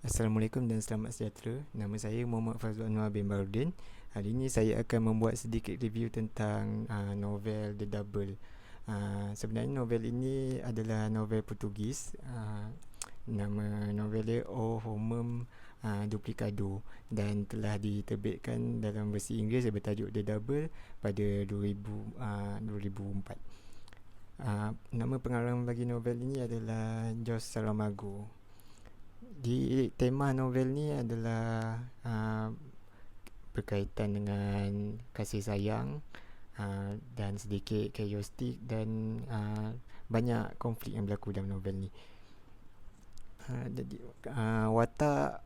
Assalamualaikum dan selamat sejahtera. Nama saya Muhammad Fazlul Anwar bin Baharudin. Hari ini saya akan membuat sedikit review tentang novel The Double. Sebenarnya novel ini adalah novel Portugis. Nama novel dia O Homem Duplicado dan telah diterbitkan dalam versi Inggeris bertajuk The Double pada 2004. Nama pengarang bagi novel ini adalah Jos Saramago. Di tema novel ni adalah berkaitan dengan kasih sayang, dan sedikit chaotic dan banyak konflik yang berlaku dalam novel ni. Jadi watak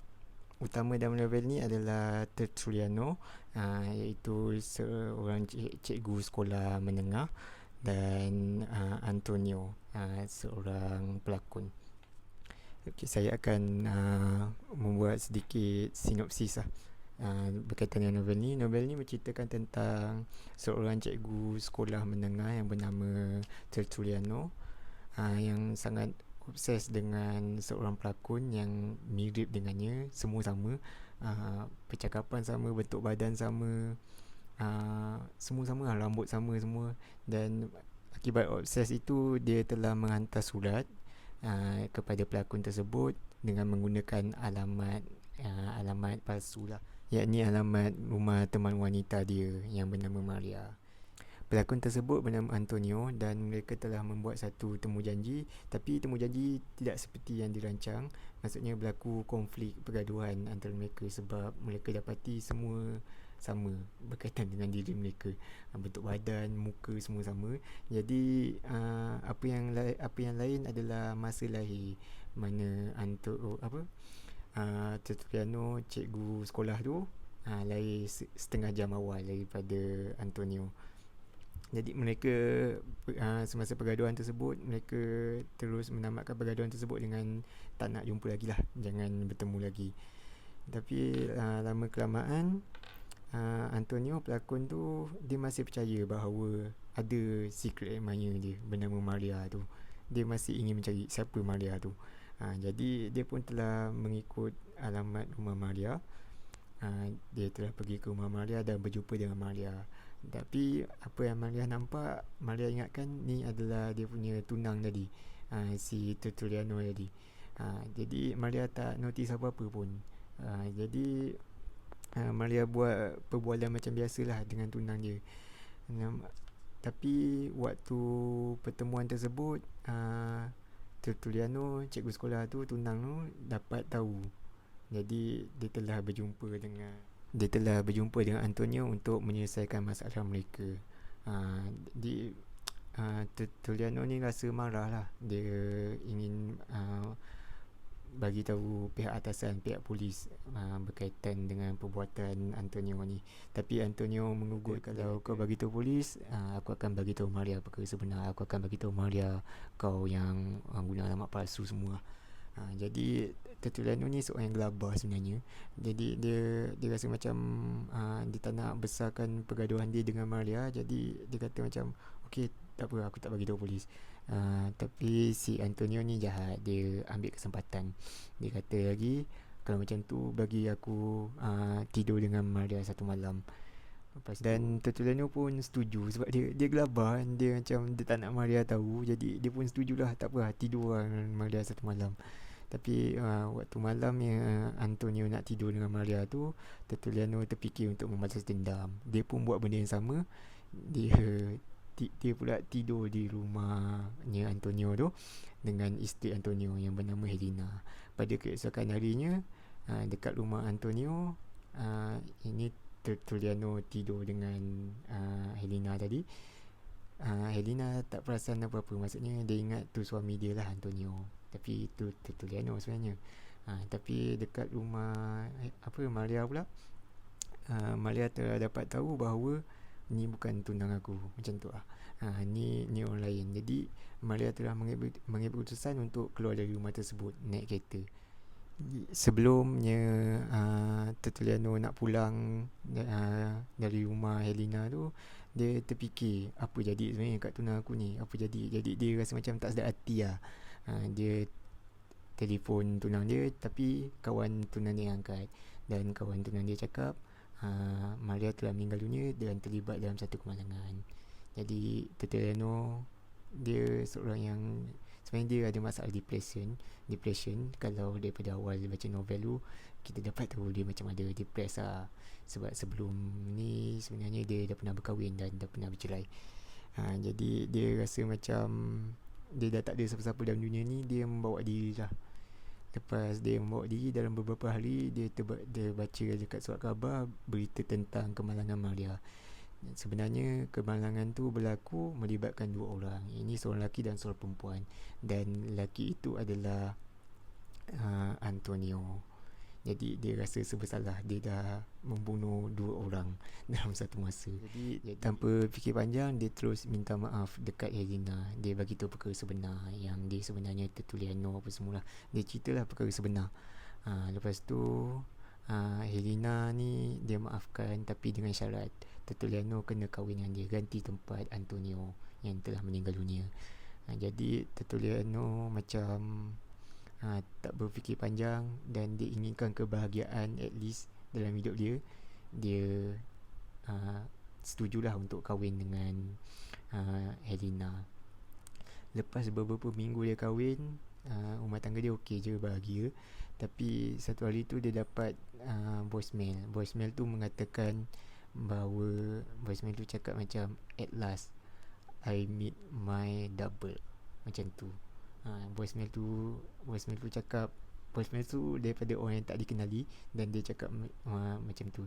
utama dalam novel ni adalah Tertuliano, iaitu seorang cikgu sekolah menengah, dan Antonio, seorang pelakon. Okay, saya akan membuat sedikit sinopsis berkaitan dengan novel ni. Novel ni menceritakan tentang seorang cikgu sekolah menengah yang bernama Tertuliano, yang sangat obses dengan seorang pelakon yang mirip dengannya. Semua sama, percakapan sama, bentuk badan sama, semua sama, rambut sama semua. Dan akibat obses itu, dia telah menghantar surat kepada pelakon tersebut dengan menggunakan alamat palsu lah, yakni alamat rumah teman wanita dia yang bernama Maria. Pelakon tersebut bernama Antonio dan mereka telah membuat satu temu janji, tapi temu janji tidak seperti yang dirancang. Maksudnya berlaku konflik pergaduhan antara mereka sebab mereka dapati semua sama berkaitan dengan diri mereka, bentuk badan, muka semua sama. Jadi apa yang lain adalah masa lahir, mana Tertuliano, cikgu sekolah tu, lahir setengah jam awal daripada Antonio. Jadi mereka semasa pergaduhan tersebut, mereka terus menamatkan pergaduhan tersebut dengan tak nak jumpa lagi lah, jangan bertemu lagi. Tapi lama kelamaan, Antonio pelakon tu, dia masih percaya bahawa ada secret admirer dia bernama Maria tu. Dia masih ingin mencari siapa Maria tu. Jadi dia pun telah mengikut alamat rumah Maria. Dia telah pergi ke rumah Maria dan berjumpa dengan Maria. Tapi apa yang Maria nampak, Maria ingatkan ni adalah dia punya tunang tadi, si Tertuliano tadi. Jadi Maria tak notice apa-apa pun. Jadi Maria buat perbualan macam biasalah dengan tunang dia. Tapi waktu pertemuan tersebut, Tertuliano, cikgu sekolah tu, tunang tu, dapat tahu. Jadi dia telah berjumpa dengan Antonio untuk menyelesaikan masalah mereka. Di Tertuliano ni rasa marah lah. Dia ingin bagi tahu pihak atasan, pihak polis, berkaitan dengan perbuatan Antonio ni. Tapi Antonio mengugut, kalau kau bagi tahu polis, aku akan bagi tahu Maria perkara sebenar. Aku akan bagi tahu Maria kau yang guna alamat palsu semua. Jadi Tertuliano ni seorang yang gelabah sebenarnya. Jadi dia rasa macam dia tak nak besarkan pergaduhan dia dengan Maria. Jadi dia kata macam, okey, tak apa, aku tak bagi tahu polis. Tapi si Antonio ni jahat. Dia ambil kesempatan. Dia kata lagi, kalau macam tu bagi aku tidur dengan Maria satu malam. Dan Tertuliano pun setuju sebab dia gelabah kan. Dia macam dia tak nak Maria tahu. Jadi dia pun setujulah, tak apa, tidur dengan Maria satu malam. Tapi waktu malam yang Antonio nak tidur dengan Maria tu, Tertuliano terfikir untuk membalas dendam. Dia pun buat benda yang sama. Dia pula tidur di rumahnya Antonio tu dengan isteri Antonio yang bernama Helena. Pada keesokan harinya, dekat rumah Antonio, ini Tertuliano tidur dengan Helena tadi. Helena tak perasan apa-apa. Maksudnya dia ingat tu suami dia lah, Antonio. Tapi itu Tertuliano sebenarnya. Tapi dekat rumah Maria pula, Maria telah dapat tahu bahawa ni bukan tunang aku, macam tu lah. Ni orang lain. Jadi Maria telah mengambil keputusan untuk keluar dari rumah tersebut, naik kereta. Sebelumnya Tertuliano nak pulang dari rumah Helena tu, dia terfikir apa jadi sebenarnya kat tunang aku ni, apa jadi. Jadi dia rasa macam tak sedap hati lah. Dia telefon tunang dia, tapi kawan tunang dia angkat, dan kawan tunang dia cakap Maria telah meninggal dunia dan terlibat dalam satu kemalangan. Jadi Tertuliano dia seorang yang sebenarnya dia ada masalah depression. Kalau daripada awal baca novel tu, kita dapat tahu dia macam ada depres lah, sebab sebelum ni sebenarnya dia dah pernah berkahwin dan dah pernah bercerai. Jadi dia rasa macam dia dah tak ada siapa-siapa dalam dunia ni. Dia membawa diri lah. Lepas dia membawa diri, dalam beberapa hari dia baca dekat surat khabar berita tentang kemalangan Maria. Sebenarnya kemalangan tu berlaku melibatkan dua orang. Ini seorang lelaki dan seorang perempuan. Dan lelaki itu adalah Antonio. Jadi dia rasa bersalah, dia dah membunuh dua orang dalam satu masa. Jadi tanpa fikir panjang, dia terus minta maaf dekat Helena. Dia bagi tahu perkara sebenar, yang dia sebenarnya Tertuliano apa semula. Dia ceritalah perkara sebenar. Lepas tu Helena ni dia maafkan, tapi dengan syarat Tertuliano kena kahwin dengan dia, ganti tempat Antonio yang telah meninggal dunia. Jadi Tertuliano macam tak berfikir panjang, dan dia inginkan kebahagiaan at least dalam hidup dia. Dia setujulah untuk kahwin dengan Helena. Lepas beberapa minggu dia kahwin, rumah tangga dia okey je, bahagia. Tapi satu hari tu dia dapat voicemail tu mengatakan bahawa, voicemail tu cakap macam at last I meet my double, macam tu. Voicemail tu cakap, voicemail tu daripada orang yang tak dikenali, dan dia cakap macam tu.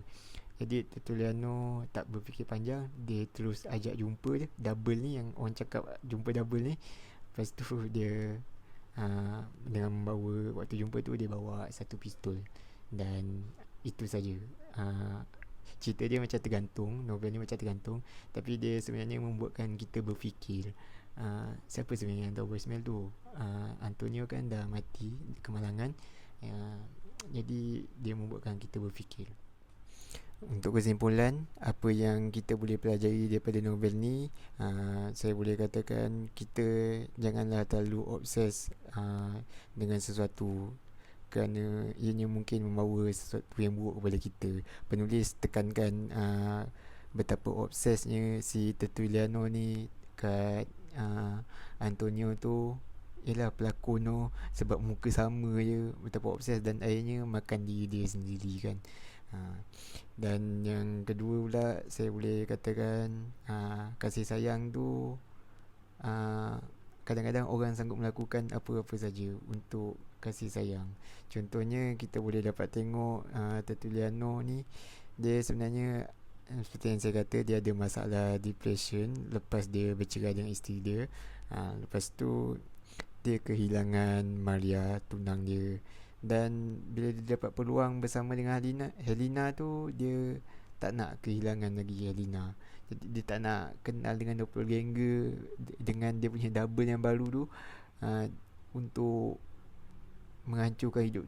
Jadi Tertuliano tak berfikir panjang, dia terus ajak jumpa je double ni, yang orang cakap jumpa double ni. Lepas tu dia dengan membawa, waktu jumpa tu dia bawa satu pistol, dan itu saja. Cerita dia macam tergantung, novel ni macam tergantung, tapi dia sebenarnya membuatkan kita berfikir, siapa sebenarnya yang tahu voicemail tu. Antonio kan dah mati kemalangan. Jadi dia membuatkan kita berfikir. Untuk kesimpulan, apa yang kita boleh pelajari daripada novel ni, saya boleh katakan kita janganlah terlalu obses dengan sesuatu, kerana ianya mungkin membawa sesuatu yang buruk kepada kita. Penulis tekankan betapa obsesnya si Tertuliano ni kat Antonio tu. Yelah, pelakon tu sebab muka sama je, betapa obses, dan akhirnya makan diri dia sendiri kan. Dan yang kedua pula, saya boleh katakan kasih sayang tu kadang-kadang orang sanggup melakukan apa-apa saja untuk kasih sayang. Contohnya kita boleh dapat tengok Tertuliano ni, dia sebenarnya seperti yang saya kata, dia ada masalah depression lepas dia bercerai dengan isteri dia. Lepas tu dia kehilangan Maria, tunang dia. Dan bila dia dapat peluang bersama dengan Helena tu, dia tak nak kehilangan lagi Helena. Jadi dia tak nak kenal dengan doppelganger, dengan dia punya double yang baru tu, untuk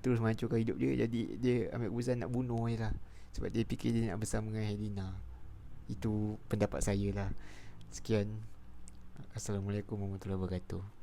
terus menghancurkan hidup dia. Jadi dia ambil keputusan nak bunuh je lah, sebab dia fikir dia nak bersama dengan Helena. Itu pendapat saya lah. Sekian. Assalamualaikum warahmatullahi wabarakatuh.